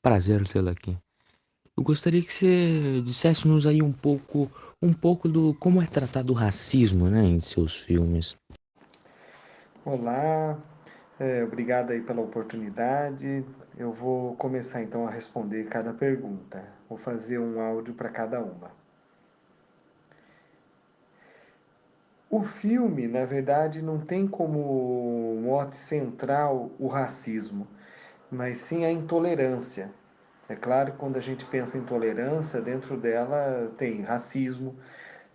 prazer tê-la aqui. Eu gostaria que você dissesse-nos aí um pouco do como é tratado o racismo, né, em seus filmes. Olá, obrigado aí pela oportunidade. Eu vou começar então a responder cada pergunta. Vou fazer um áudio para cada uma. O filme, na verdade, não tem como mote central o racismo, mas sim a intolerância. É claro que quando a gente pensa em tolerância, dentro dela tem racismo,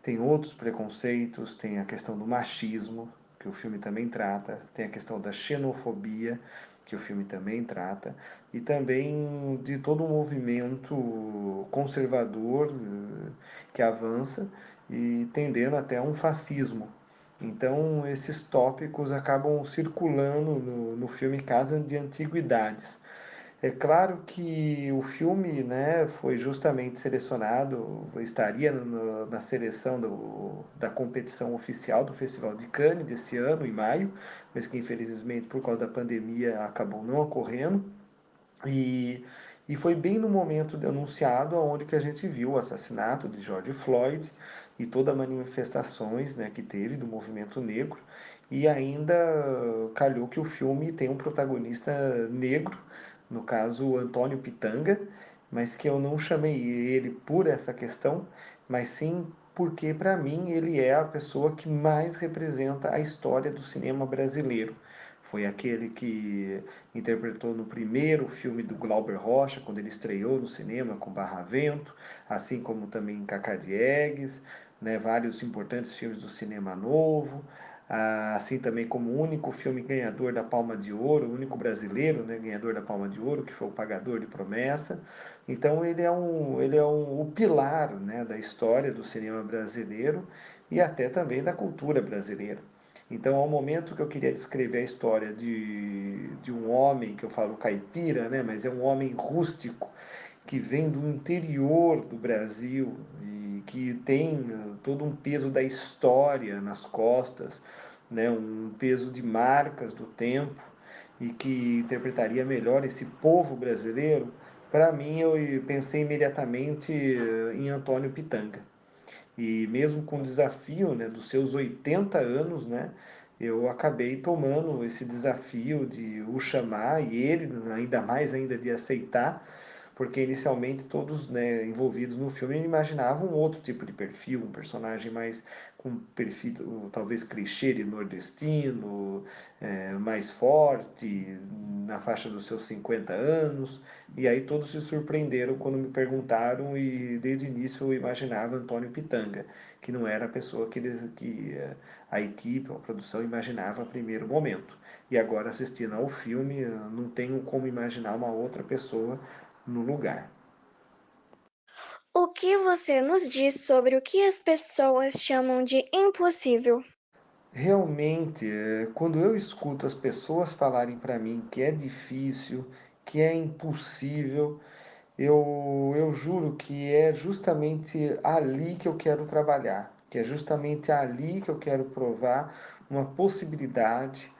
tem outros preconceitos, tem a questão do machismo, que o filme também trata, tem a questão da xenofobia, que o filme também trata, e também de todo um movimento conservador que avança e tendendo até a um fascismo. Então, esses tópicos acabam circulando no filme Casa de Antiguidades. É claro que o filme, né, foi justamente selecionado, estaria na seleção da competição oficial do Festival de Cannes desse ano, em maio, mas que infelizmente por causa da pandemia acabou não ocorrendo. E, e foi bem no momento de anunciado onde que a gente viu o assassinato de George Floyd e todas as manifestações, né, que teve do movimento negro. E ainda calhou que o filme tem um protagonista negro, no caso Antônio Pitanga, mas que eu não chamei ele por essa questão, mas sim porque para mim ele é a pessoa que mais representa a história do cinema brasileiro. Foi aquele que interpretou no primeiro filme do Glauber Rocha, quando ele estreou no cinema com Barra Vento, assim como também em Cacá Diegues, né, vários importantes filmes do cinema novo, assim também como o único filme ganhador da Palma de Ouro, o único brasileiro, né, ganhador da Palma de Ouro, que foi o Pagador de Promessa. Então o pilar, né, da história do cinema brasileiro e até também da cultura brasileira. Então, ao momento que eu queria descrever a história de um homem, que eu falo caipira, né, mas é um homem rústico, que vem do interior do Brasil e que tem todo um peso da história nas costas, né, um peso de marcas do tempo e que interpretaria melhor esse povo brasileiro, para mim eu pensei imediatamente em Antônio Pitanga. E mesmo com o desafio, né, dos seus 80 anos, né, eu acabei tomando esse desafio de o chamar e ele ainda mais ainda de aceitar, porque inicialmente todos, né, envolvidos no filme imaginavam um outro tipo de perfil, um personagem mais com perfil talvez clichê de nordestino, mais forte, na faixa dos seus 50 anos, e aí todos se surpreenderam quando me perguntaram e desde o início eu imaginava Antônio Pitanga, que não era a pessoa que a equipe, a produção imaginava a primeiro momento. E agora assistindo ao filme, não tenho como imaginar uma outra pessoa no lugar. O que você nos diz sobre o que as pessoas chamam de impossível? Realmente, quando eu escuto as pessoas falarem para mim que é difícil, que é impossível, eu juro que é justamente ali que eu quero trabalhar, que é justamente ali que eu quero provar uma possibilidade,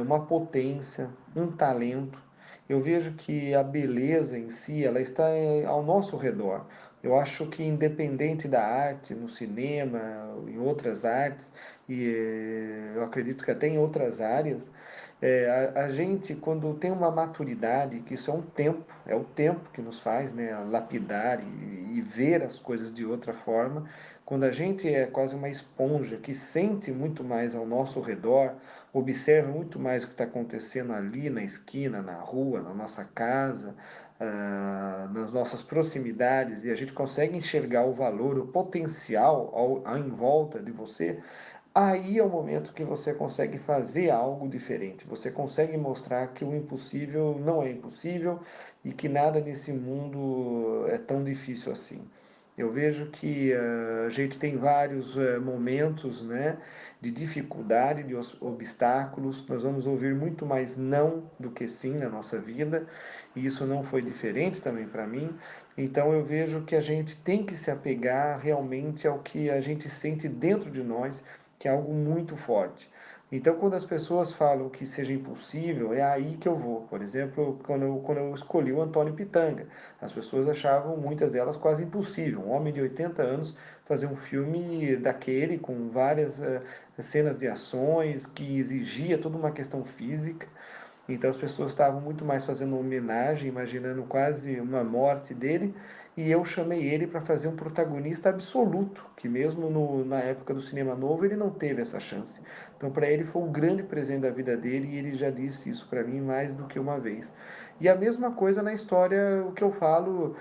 uma potência, um talento. Eu vejo que a beleza em si, ela está ao nosso redor. Eu acho que independente da arte, no cinema, em outras artes, e eu acredito que até em outras áreas, a gente, quando tem uma maturidade, que isso é o tempo que nos faz, né, lapidar e ver as coisas de outra forma, quando a gente é quase uma esponja que sente muito mais ao nosso redor, observa muito mais o que está acontecendo ali na esquina, na rua, na nossa casa, nas nossas proximidades, e a gente consegue enxergar o valor, o potencial em volta de você, aí é o momento que você consegue fazer algo diferente. Você consegue mostrar que o impossível não é impossível e que nada nesse mundo é tão difícil assim. Eu vejo que a gente tem vários momentos, né, de dificuldade, de obstáculos. Nós vamos ouvir muito mais não do que sim na nossa vida, e isso não foi diferente também para mim. Então eu vejo que a gente tem que se apegar realmente ao que a gente sente dentro de nós, que é algo muito forte. Então, quando as pessoas falam que seja impossível, é aí que eu vou. Por exemplo, quando eu escolhi o Antônio Pitanga, as pessoas achavam, muitas delas, quase impossível. Um homem de 80 anos fazer um filme daquele, com várias cenas de ações, que exigia toda uma questão física. Então as pessoas estavam muito mais fazendo uma homenagem, imaginando quase uma morte dele, e eu chamei ele para fazer um protagonista absoluto, que mesmo na época do cinema novo ele não teve essa chance. Então para ele foi um grande presente da vida dele, e ele já disse isso para mim mais do que uma vez. E a mesma coisa na história, o que eu falo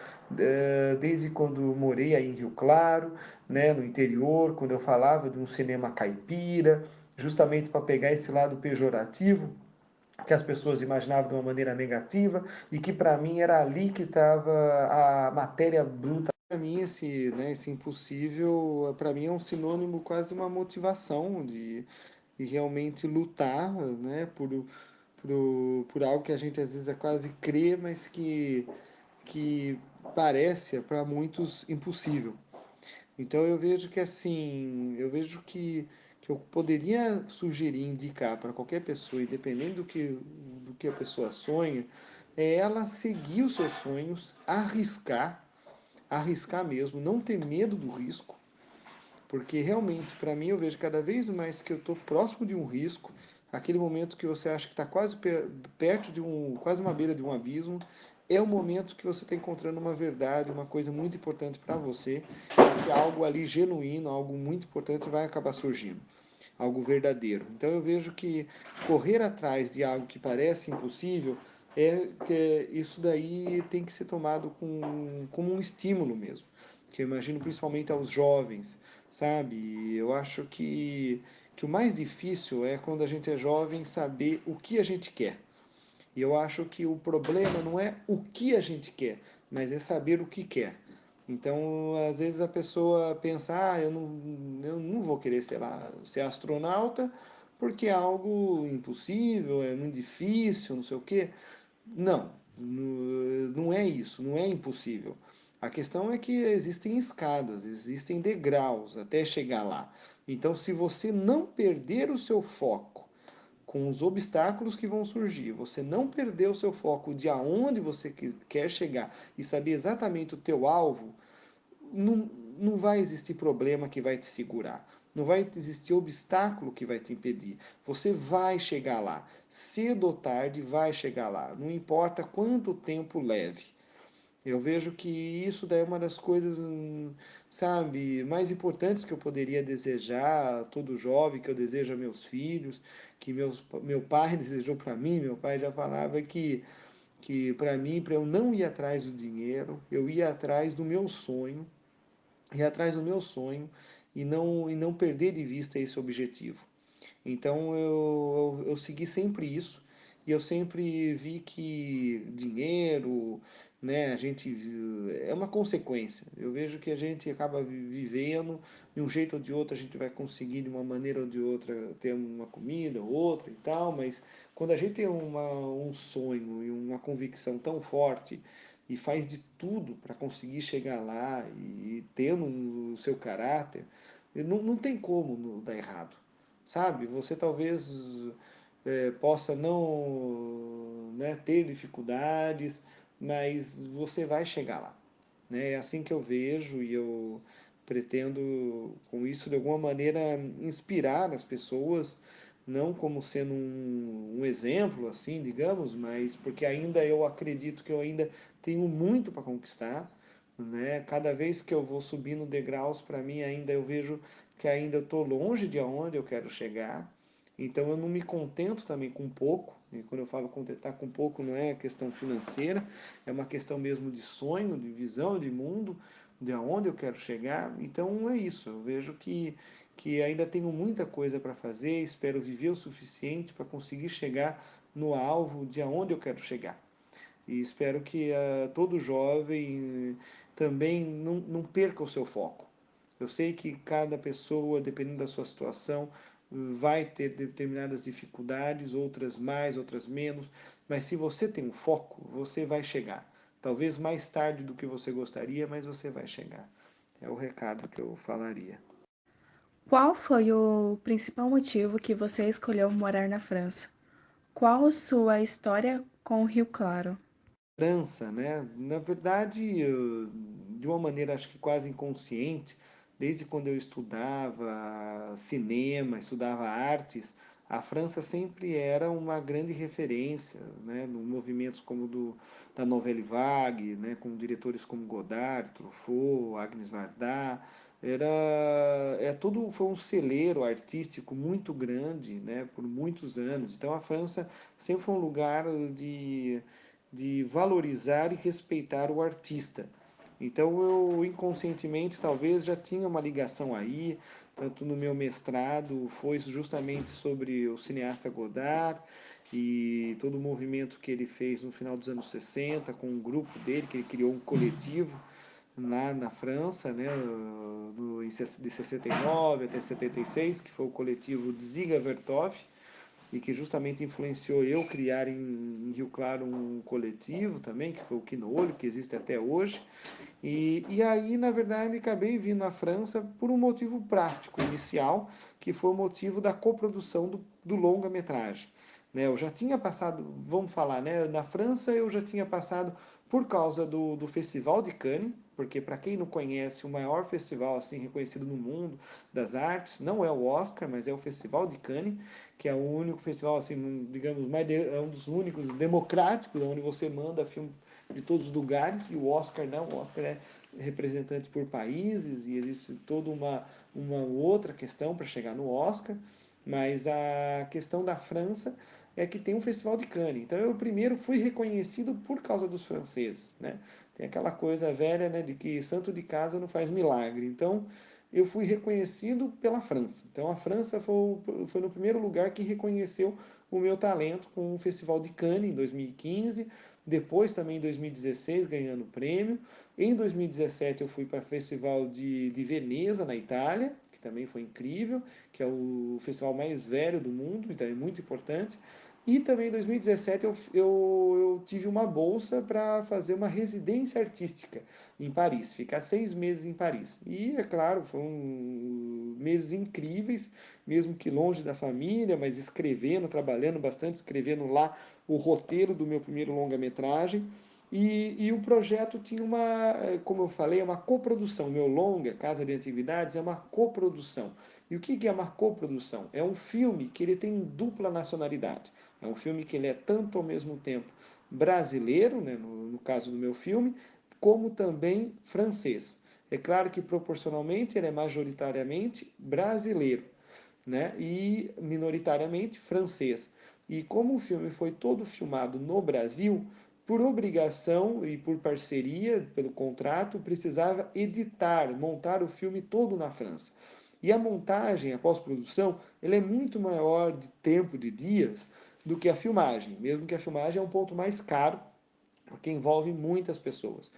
desde quando morei aí em Rio Claro, né, no interior, quando eu falava de um cinema caipira, justamente para pegar esse lado pejorativo que as pessoas imaginavam de uma maneira negativa e que para mim era ali que estava a matéria bruta. Para mim esse impossível, para mim é um sinônimo, quase uma motivação de realmente lutar, né, por algo que a gente às vezes é quase crê, mas que parece para muitos impossível. Então eu vejo que assim, que eu poderia sugerir, indicar para qualquer pessoa, independente do que a pessoa sonha, é ela seguir os seus sonhos, arriscar mesmo, não ter medo do risco, porque realmente, para mim, eu vejo cada vez mais que eu estou próximo de um risco, aquele momento que você acha que está quase perto de quase uma beira de um abismo, é o momento que você está encontrando uma verdade, uma coisa muito importante para você, que algo ali genuíno, algo muito importante vai acabar surgindo, algo verdadeiro. Então eu vejo que correr atrás de algo que parece impossível que isso daí tem que ser tomado como um estímulo mesmo, que eu imagino principalmente aos jovens, sabe? Eu acho que o mais difícil é quando a gente é jovem saber o que a gente quer. E eu acho que o problema não é o que a gente quer, mas é saber o que quer. Então, às vezes a pessoa pensa, eu não vou querer, sei lá, ser astronauta porque é algo impossível, é muito difícil, não sei o quê. Não, não é isso, não é impossível. A questão é que existem escadas, existem degraus até chegar lá. Então, se você não perder o seu foco com os obstáculos que vão surgir, você não perder o seu foco de aonde você quer chegar e saber exatamente o teu alvo, não, não vai existir problema que vai te segurar. Não vai existir obstáculo que vai te impedir. Você vai chegar lá. Cedo ou tarde vai chegar lá. Não importa quanto tempo leve. Eu vejo que isso daí é uma das coisas, sabe, mais importantes que eu poderia desejar a todo jovem, que eu desejo a meus filhos, que meu pai desejou para mim. Meu pai já falava que para mim, para eu não ir atrás do dinheiro, eu ia atrás do meu sonho, ir atrás do meu sonho e não perder de vista esse objetivo. Então eu segui sempre isso e eu sempre vi que dinheiro, né, a gente é uma consequência. Eu vejo que a gente acaba vivendo de um jeito ou de outro, a gente vai conseguir de uma maneira ou de outra ter uma comida ou outra e tal, mas quando a gente tem um sonho e uma convicção tão forte e faz de tudo para conseguir chegar lá e tendo o seu caráter, não tem como dar errado, sabe? Você talvez possa não, né, ter dificuldades, mas você vai chegar lá, né? É assim que eu vejo e eu pretendo com isso de alguma maneira inspirar as pessoas, não como sendo um exemplo assim, digamos, mas porque ainda eu acredito que eu ainda tenho muito para conquistar, né? Cada vez que eu vou subindo degraus, para mim ainda eu vejo que ainda estou longe de onde eu quero chegar. Então eu não me contento também com pouco. E quando eu falo contentar com pouco, não é questão financeira, é uma questão mesmo de sonho, de visão de mundo, de aonde eu quero chegar. Então é isso. Eu vejo que ainda tenho muita coisa para fazer, espero viver o suficiente para conseguir chegar no alvo de aonde eu quero chegar. E espero que todo jovem também não perca o seu foco. Eu sei que cada pessoa, dependendo da sua situação, vai ter determinadas dificuldades, outras mais, outras menos, mas se você tem um foco, você vai chegar. Talvez mais tarde do que você gostaria, mas você vai chegar. É o recado que eu falaria. Qual foi o principal motivo que você escolheu morar na França? Qual sua história com o Rio Claro? França, né? Na verdade, de uma maneira acho que quase inconsciente, desde quando eu estudava cinema, estudava artes, a França sempre era uma grande referência, né? No movimentos como da Nouvelle Vague, né? Com diretores como Godard, Truffaut, Agnes Varda, era foi um celeiro artístico muito grande, né? Por muitos anos. Então a França sempre foi um lugar de valorizar e respeitar o artista. Então eu inconscientemente talvez já tinha uma ligação aí, tanto no meu mestrado foi justamente sobre o cineasta Godard e todo o movimento que ele fez no final dos anos 60 com um grupo dele, que ele criou um coletivo lá na França, né, de 69 até 76, que foi o coletivo Ziga Vertov, e que justamente influenciou eu criar em Rio Claro um coletivo também, que foi o Quinolho, que existe até hoje. E aí, na verdade, acabei vindo à França por um motivo prático inicial, que foi o motivo da coprodução do longa-metragem. Né, eu já tinha passado, vamos falar, né, na França eu já tinha passado por causa do Festival de Cannes, porque para quem não conhece, o maior festival assim reconhecido no mundo das artes não é o Oscar, mas é o Festival de Cannes, que é o único festival assim, digamos, é um dos únicos democráticos, onde você manda filme de todos os lugares, e o Oscar não, o Oscar é representante por países e existe toda uma outra questão para chegar no Oscar, mas a questão da França é que tem um festival de Cannes. Então eu primeiro fui reconhecido por causa dos franceses, né? Tem aquela coisa velha, né, de que santo de casa não faz milagre. Então eu fui reconhecido pela França. Então a França foi no primeiro lugar que reconheceu o meu talento com o Festival de Cannes em 2015, depois também em 2016 ganhando prêmio. Em 2017 eu fui para o Festival de Veneza, na Itália, que também foi incrível, que é o festival mais velho do mundo, então é muito importante. E também em 2017 eu tive uma bolsa para fazer uma residência artística em Paris, ficar 6 meses em Paris. E, é claro, foram meses incríveis, mesmo que longe da família, mas escrevendo, trabalhando bastante, escrevendo lá o roteiro do meu primeiro longa-metragem. E o projeto tinha como eu falei, é uma coprodução. Meu longa, Casa de Atividades, é uma coprodução. E o que é uma coprodução? É um filme que ele tem dupla nacionalidade. É um filme que ele é tanto ao mesmo tempo brasileiro, né, no caso do meu filme, como também francês. É claro que proporcionalmente ele é majoritariamente brasileiro, né, e minoritariamente francês. E como o filme foi todo filmado no Brasil, por obrigação e por parceria, pelo contrato, precisava editar, montar o filme todo na França. E a montagem, a pós-produção, ela é muito maior de tempo, de dias, do que a filmagem. Mesmo que a filmagem é um ponto mais caro, porque envolve muitas pessoas.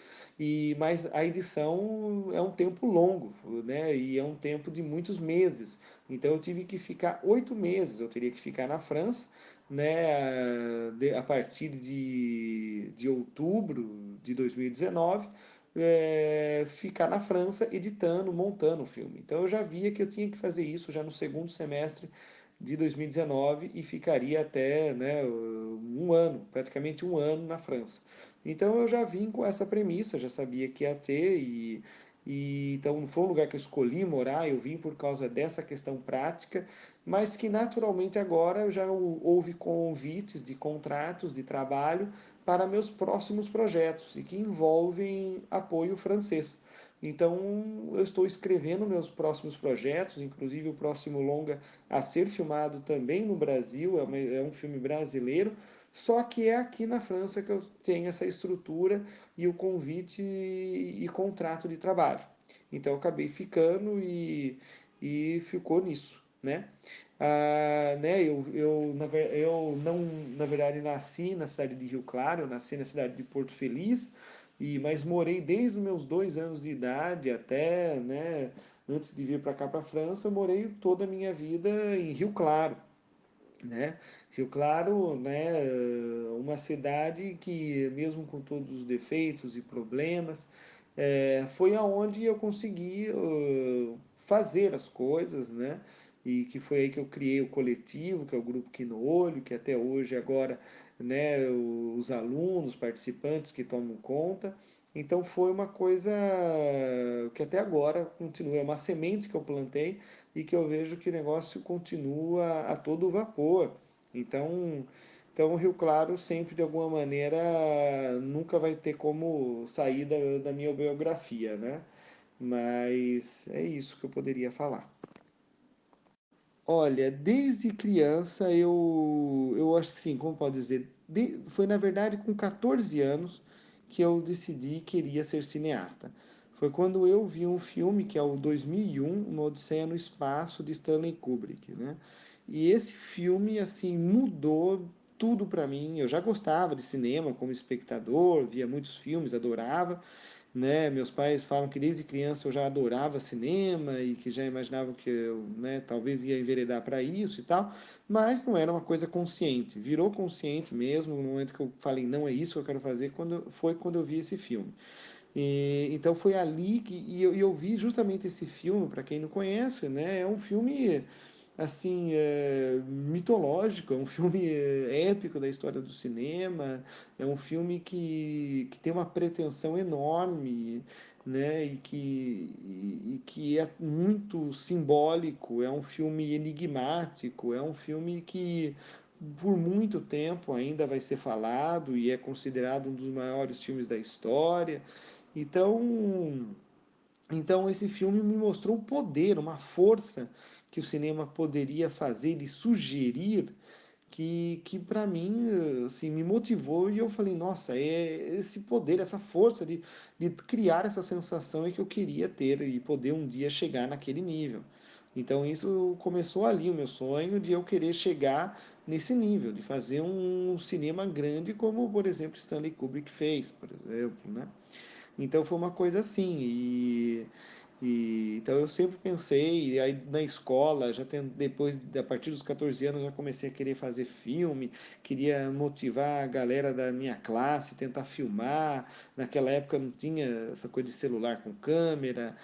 Mas a edição é um tempo longo, né? E é um tempo de muitos meses. Então eu tive que ficar 8 meses. Eu teria que ficar na França, né? A partir de outubro de 2019, ficar na França editando, montando o filme. Então eu já via que eu tinha que fazer isso já no segundo semestre de 2019 e ficaria até, né, um ano, praticamente um ano na França. Então eu já vim com essa premissa, já sabia que ia ter então não foi um lugar que eu escolhi morar, eu vim por causa dessa questão prática, mas que naturalmente agora já houve convites de contratos de trabalho para meus próximos projetos e que envolvem apoio francês. Então eu estou escrevendo meus próximos projetos, inclusive o próximo longa a ser filmado também no Brasil, é um filme brasileiro, só que é aqui na França que eu tenho essa estrutura e o convite e contrato de trabalho. Então eu acabei ficando e ficou nisso, né? Né, eu não, na verdade, nasci na cidade de Rio Claro, eu nasci na cidade de Porto Feliz, mas morei desde os meus 2 anos de idade até, né, antes de vir para cá, para a França, eu morei toda a minha vida em Rio Claro, né? Rio Claro, né, uma cidade que, mesmo com todos os defeitos e problemas, foi aonde eu consegui fazer as coisas, né? E que foi aí que eu criei o coletivo, que é o Grupo Aqui no Olho, que até hoje agora, né, os alunos, participantes que tomam conta. Então foi uma coisa que até agora continua, é uma semente que eu plantei e que eu vejo que o negócio continua a todo vapor. Então, o Rio Claro sempre, de alguma maneira, nunca vai ter como sair da minha biografia, né? Mas é isso que eu poderia falar. Olha, desde criança eu acho assim, como pode dizer, foi na verdade com 14 anos que eu decidi que queria ser cineasta. Foi quando eu vi um filme que é o 2001, Uma Odisseia no Espaço, de Stanley Kubrick, né? E esse filme, assim, mudou tudo para mim. Eu já gostava de cinema como espectador, via muitos filmes, adorava, né? Meus pais falam que desde criança eu já adorava cinema e que já imaginavam que eu, né, talvez ia enveredar para isso e tal, mas não era uma coisa consciente. Virou consciente mesmo no momento que eu falei, não é isso que eu quero fazer, quando eu vi esse filme. Então foi ali que eu vi justamente esse filme, para quem não conhece, né? É um filme assim, mitológico, é um filme épico da história do cinema, é um filme que tem uma pretensão enorme, né, e que é muito simbólico, é um filme enigmático, é um filme que por muito tempo ainda vai ser falado e é considerado um dos maiores filmes da história. Então, então esse filme me mostrou o poder, uma força que o cinema poderia fazer e sugerir que para mim assim, me motivou e eu falei, nossa, é esse poder, essa força de criar essa sensação é que eu queria ter e poder um dia chegar naquele nível. Então isso começou ali o meu sonho de eu querer chegar nesse nível, de fazer um cinema grande como, por exemplo, Stanley Kubrick fez, por exemplo, né? Então foi uma coisa assim. Então eu sempre pensei, e aí na escola, depois, a partir dos 14 anos, já comecei a querer fazer filme, queria motivar a galera da minha classe, tentar filmar. Naquela época não tinha essa coisa de celular com câmera,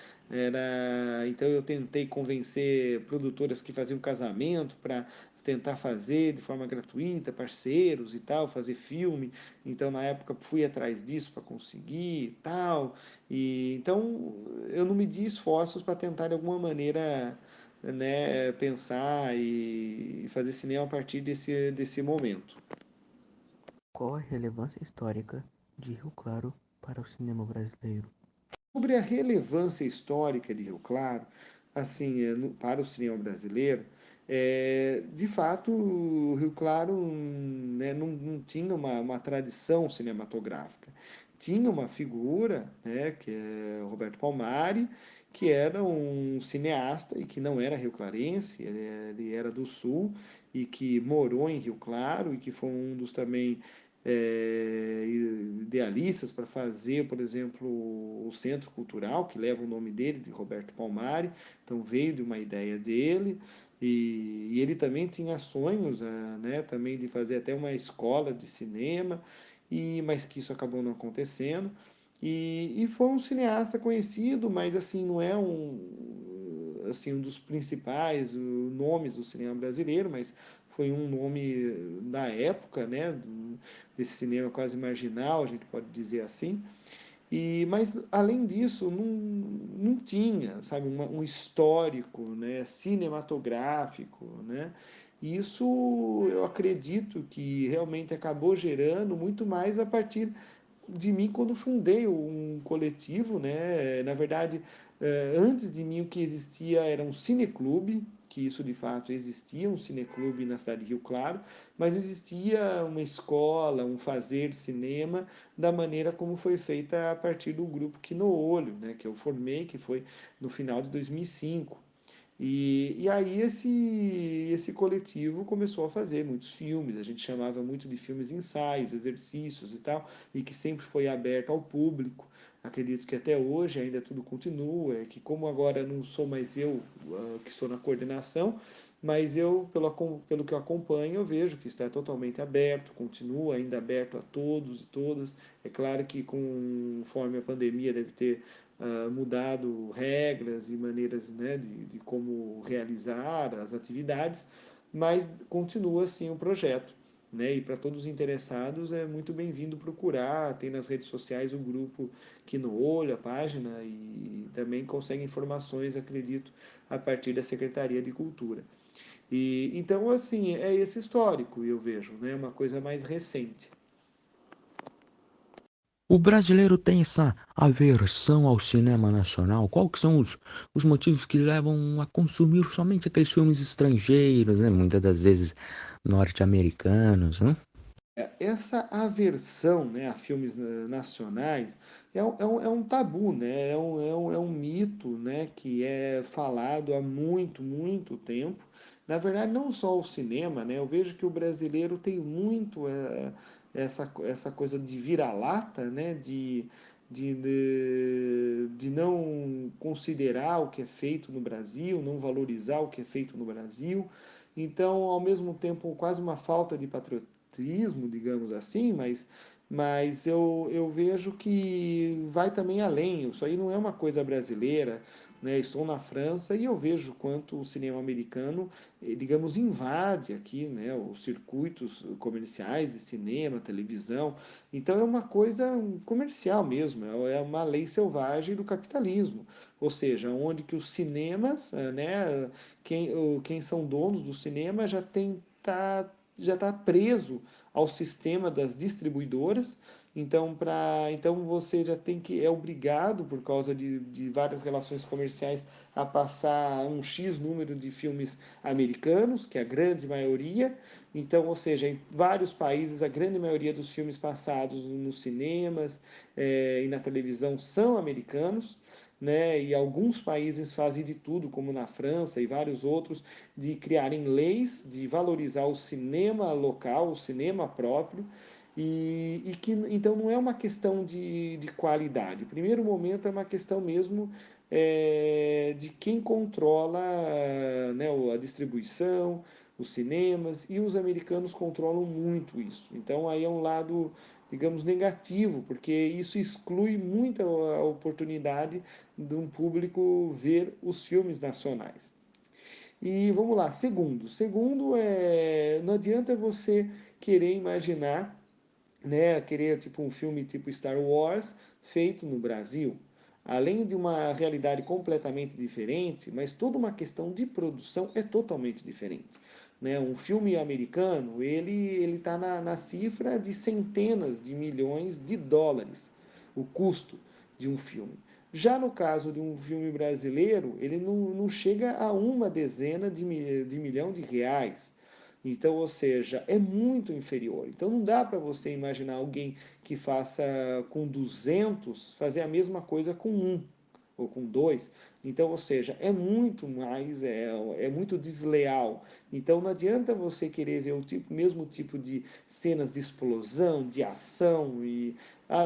então eu tentei convencer produtoras que faziam casamento para tentar fazer de forma gratuita, parceiros e tal, fazer filme. Então na época fui atrás disso para conseguir e tal. Então eu não medi esforços para tentar de alguma maneira, né, pensar e fazer cinema a partir desse momento. Qual a relevância histórica de Rio Claro para o cinema brasileiro? Sobre a relevância histórica de Rio Claro, assim, para o cinema brasileiro, de fato, o Rio Claro, né, não tinha uma tradição cinematográfica. Tinha uma figura, né, que é o Roberto Palmari, que era um cineasta e que não era rio-clarense, ele era do Sul e que morou em Rio Claro e que foi um dos também idealistas para fazer, por exemplo, o Centro Cultural, que leva o nome dele, de Roberto Palmari, então veio de uma ideia dele, e ele também tinha sonhos, né, também de fazer até uma escola de cinema, mas que isso acabou não acontecendo. E foi um cineasta conhecido, mas assim não é um dos principais nomes do cinema brasileiro, mas foi um nome da época, né, desse cinema quase marginal, a gente pode dizer assim. Mas além disso, não tinha, sabe, um histórico, né, cinematográfico, né? E isso eu acredito que realmente acabou gerando muito mais a partir de mim quando fundei um coletivo, né? Na verdade, antes de mim o que existia era um cineclube, que isso de fato existia, um cineclube na cidade de Rio Claro, mas não existia uma escola, um fazer cinema da maneira como foi feita a partir do grupo Que no Olho, né? Que eu formei, que foi no final de 2005. E aí esse coletivo começou a fazer muitos filmes, a gente chamava muito de filmes ensaios, exercícios e tal, e que sempre foi aberto ao público. Acredito que até hoje ainda tudo continua, que como agora não sou mais eu que estou na coordenação, mas eu, pelo que eu acompanho, eu vejo que está totalmente aberto, continua ainda aberto a todos e todas. É claro que conforme a pandemia deve ter mudado regras e maneiras, né, de como realizar as atividades, mas continua assim o projeto. Né? E para todos os interessados é muito bem-vindo procurar, tem nas redes sociais o grupo Quino Olho, a página, e também consegue informações, acredito, a partir da Secretaria de Cultura. E então, assim, é esse histórico, eu vejo, né? Uma coisa mais recente. O brasileiro tem essa aversão ao cinema nacional? Quais que são os motivos que levam a consumir somente aqueles filmes estrangeiros, né? Muitas das vezes norte-americanos, né? Essa aversão, né, a filmes nacionais é um tabu, né? É um mito, né, que é falado há muito, muito tempo. Na verdade, não só o cinema, né? Eu vejo que o brasileiro tem muito essa coisa de vira-lata, né? De não considerar o que é feito no Brasil, não valorizar o que é feito no Brasil. Então, ao mesmo tempo, quase uma falta de patriotismo, digamos assim, mas eu vejo que vai também além. Isso aí não é uma coisa brasileira. Né? Estou na França e eu vejo quanto o cinema americano, digamos, invade aqui, né, os circuitos comerciais de cinema, televisão. Então é uma coisa comercial mesmo, é uma lei selvagem do capitalismo. Ou seja, onde que os cinemas, né, quem são donos do cinema já está preso ao sistema das distribuidoras. Então você já tem que é obrigado por causa de várias relações comerciais a passar um X número de filmes americanos, que é a grande maioria. Então, ou seja, em vários países a grande maioria dos filmes passados nos cinemas e na televisão são americanos. Né, e alguns países fazem de tudo, como na França e vários outros, de criarem leis de valorizar o cinema local, o cinema próprio, e que então não é uma questão de qualidade. O primeiro momento é uma questão mesmo de quem controla, né, a distribuição, os cinemas, e os americanos controlam muito isso. Então aí é um lado, digamos, negativo, porque isso exclui muito a oportunidade de um público ver os filmes nacionais. E vamos lá, segundo não adianta você querer imaginar, né, querer tipo um filme tipo Star Wars feito no Brasil. Além de uma realidade completamente diferente, mas toda uma questão de produção é totalmente diferente. Né? Um filme americano, ele está na cifra de centenas de milhões de dólares, o custo de um filme. Já no caso de um filme brasileiro, ele não chega a uma dezena de milhão de reais. Então, ou seja, é muito inferior. Então não dá para você imaginar alguém que faça com 200 fazer a mesma coisa com um ou com dois. Então, ou seja, é muito mais, é muito desleal. Então não adianta você querer ver o mesmo tipo de cenas de explosão, de ação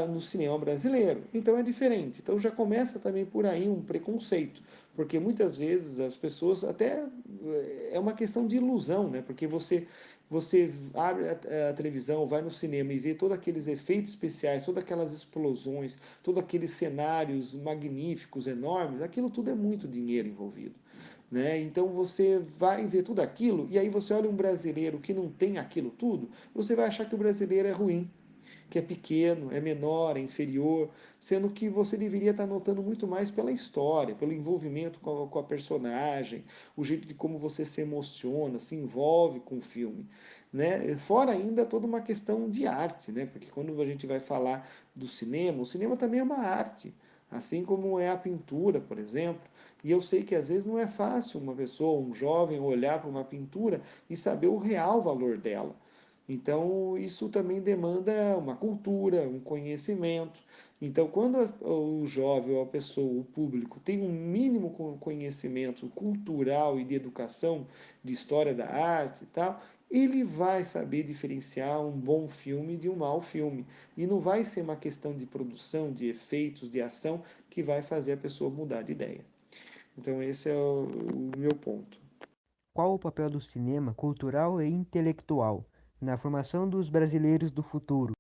no cinema brasileiro. Então é diferente. Então já começa também por aí um preconceito. Porque muitas vezes as pessoas até é uma questão de ilusão, né? Porque você abre a televisão, vai no cinema e vê todos aqueles efeitos especiais, todas aquelas explosões, todos aqueles cenários magníficos, enormes, aquilo tudo é muito dinheiro envolvido. Né? Então você vai ver tudo aquilo e aí você olha um brasileiro que não tem aquilo tudo, você vai achar que o brasileiro é ruim, que é pequeno, é menor, é inferior, sendo que você deveria estar notando muito mais pela história, pelo envolvimento com a personagem, o jeito de como você se emociona, se envolve com o filme. Né? Fora ainda toda uma questão de arte, né? Porque quando a gente vai falar do cinema, o cinema também é uma arte, assim como é a pintura, por exemplo. E eu sei que às vezes não é fácil uma pessoa, um jovem, olhar para uma pintura e saber o real valor dela. Então, isso também demanda uma cultura, um conhecimento. Então, quando o jovem ou a pessoa, o público, tem um mínimo conhecimento cultural e de educação, de história da arte e tal, ele vai saber diferenciar um bom filme de um mau filme. E não vai ser uma questão de produção, de efeitos, de ação, que vai fazer a pessoa mudar de ideia. Então, esse é o meu ponto. Qual o papel do cinema cultural e intelectual na formação dos brasileiros do futuro?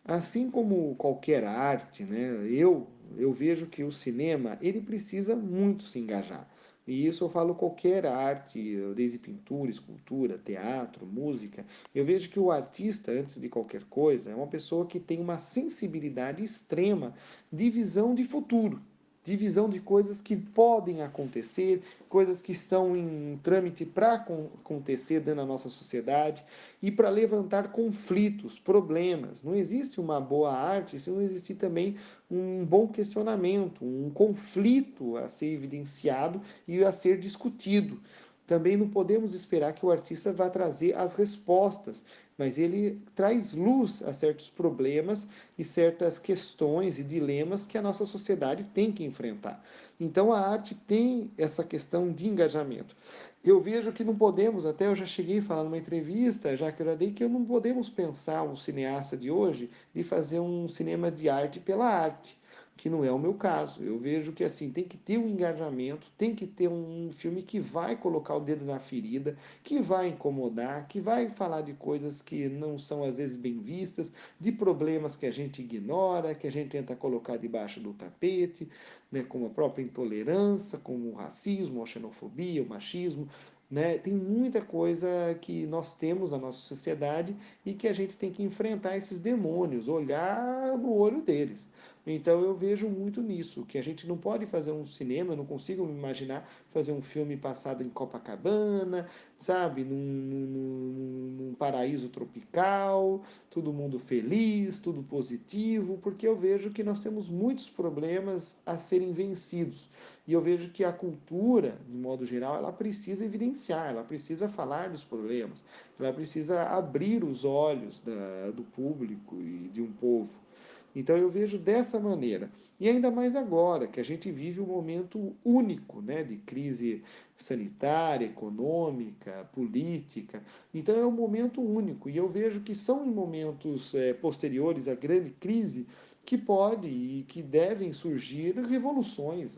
Assim como qualquer arte, né, eu eu vejo que o cinema, ele precisa muito se engajar. E isso eu falo qualquer arte, desde pintura, escultura, teatro, música. Eu vejo que o artista, antes de qualquer coisa, é uma pessoa que tem uma sensibilidade extrema de visão de futuro, de visão de coisas que podem acontecer, coisas que estão em trâmite para acontecer dentro da nossa sociedade e para levantar conflitos, problemas. Não existe uma boa arte se não existir também um bom questionamento, um conflito a ser evidenciado e a ser discutido. Também não podemos esperar que o artista vá trazer as respostas, mas ele traz luz a certos problemas e certas questões e dilemas que a nossa sociedade tem que enfrentar. Então a arte tem essa questão de engajamento. Eu vejo que não podemos, até eu já cheguei a falar numa entrevista, já que eu já dei, que não podemos pensar um cineasta de hoje de fazer um cinema de arte pela arte, que não é o meu caso. Eu vejo que assim tem que ter um engajamento, tem que ter um filme que vai colocar o dedo na ferida, que vai incomodar, que vai falar de coisas que não são às vezes bem vistas, de problemas que a gente ignora, que a gente tenta colocar debaixo do tapete, né, como a própria intolerância, como o racismo, a xenofobia, o machismo. Né? Tem muita coisa que nós temos na nossa sociedade e que a gente tem que enfrentar esses demônios, olhar no olho deles. Então eu vejo muito nisso, que a gente não pode fazer um cinema, eu não consigo me imaginar fazer um filme passado em Copacabana, sabe, num paraíso tropical, todo mundo feliz, tudo positivo, porque eu vejo que nós temos muitos problemas a serem vencidos. E eu vejo que a cultura, de modo geral, ela precisa evidenciar, ela precisa falar dos problemas, ela precisa abrir os olhos do público e de um povo. Então eu vejo dessa maneira. E ainda mais agora, que a gente vive um momento único, né, de crise sanitária, econômica, política. Então é um momento único. E eu vejo que são em momentos posteriores à grande crise que pode e que devem surgir revoluções,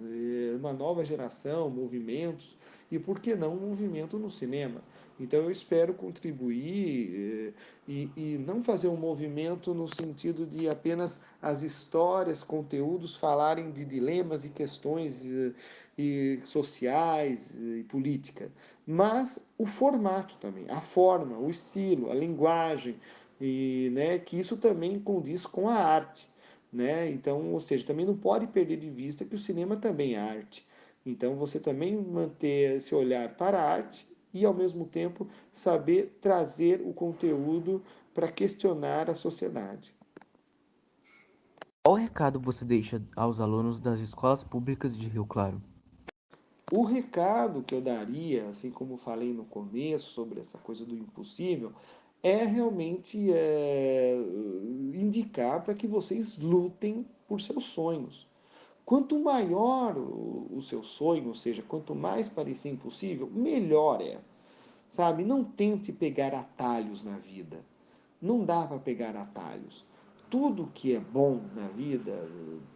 uma nova geração, movimentos, e por que não um movimento no cinema. Então eu espero contribuir e não fazer um movimento no sentido de apenas as histórias, conteúdos falarem de dilemas e questões e sociais e política, mas o formato também, a forma, o estilo, a linguagem, e né, que isso também condiz com a arte. Né? Então, ou seja, também não pode perder de vista que o cinema também é arte. Então, você também manter esse olhar para a arte e, ao mesmo tempo, saber trazer o conteúdo para questionar a sociedade. Qual recado você deixa aos alunos das escolas públicas de Rio Claro? O recado que eu daria, assim como falei no começo sobre essa coisa do impossível, é realmente indicar para que vocês lutem por seus sonhos. Quanto maior o seu sonho, ou seja, quanto mais parecer impossível, melhor é. Sabe? Não tente pegar atalhos na vida. Não dá para pegar atalhos. Tudo que é bom na vida,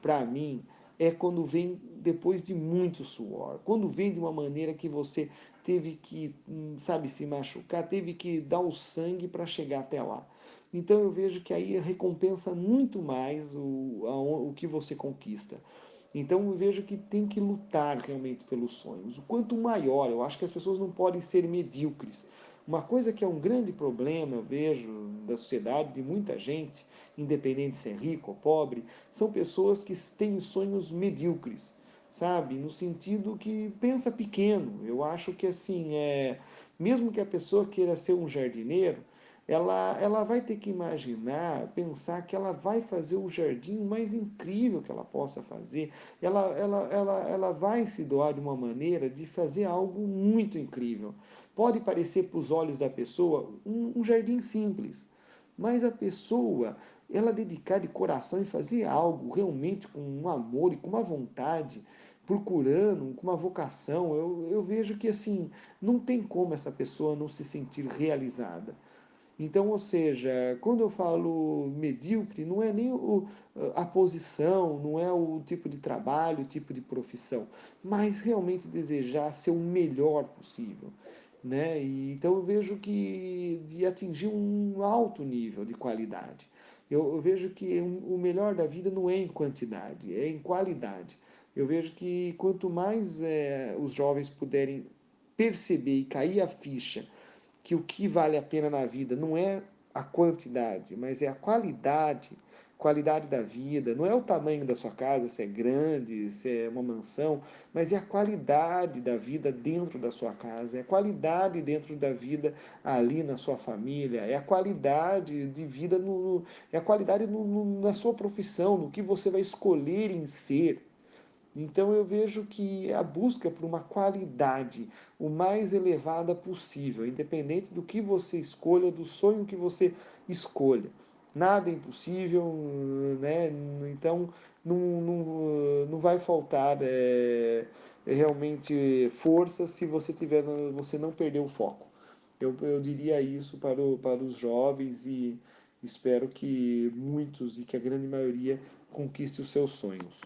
para mim, é quando vem depois de muito suor. Quando vem de uma maneira que você teve que, sabe, se machucar, teve que dar o sangue para chegar até lá. Então eu vejo que aí recompensa muito mais o que você conquista. Então eu vejo que tem que lutar realmente pelos sonhos. O quanto maior, eu acho que as pessoas não podem ser medíocres. Uma coisa que é um grande problema, eu vejo, da sociedade, de muita gente, independente se é rico ou pobre, são pessoas que têm sonhos medíocres, sabe? No sentido que pensa pequeno. Eu acho que assim, mesmo que a pessoa queira ser um jardineiro, ela vai ter que imaginar, pensar que ela vai fazer o jardim mais incrível que ela possa fazer. Ela vai se doar de uma maneira de fazer algo muito incrível. Pode parecer para os olhos da pessoa um jardim simples, mas a pessoa, ela dedicar de coração e fazer algo realmente com um amor e com uma vontade, procurando, com uma vocação, eu vejo que assim, não tem como essa pessoa não se sentir realizada. Então, ou seja, quando eu falo medíocre, não é nem a posição, não é o tipo de trabalho, o tipo de profissão, mas realmente desejar ser o melhor possível. Né? Então eu vejo que de atingir um alto nível de qualidade. Eu vejo que o melhor da vida não é em quantidade, é em qualidade. Eu vejo que quanto mais os jovens puderem perceber e cair a ficha que o que vale a pena na vida não é a quantidade, mas é a qualidade da vida. Não é o tamanho da sua casa, se é grande, se é uma mansão, mas é a qualidade da vida dentro da sua casa, é a qualidade dentro da vida ali na sua família, é a qualidade de vida, é a qualidade na sua profissão, no que você vai escolher em ser. Então eu vejo que a busca por uma qualidade o mais elevada possível, independente do que você escolha, do sonho que você escolha. Nada é impossível, né? Então não vai faltar realmente força se você não perder o foco. Eu diria isso para os jovens e espero que muitos e que a grande maioria conquiste os seus sonhos.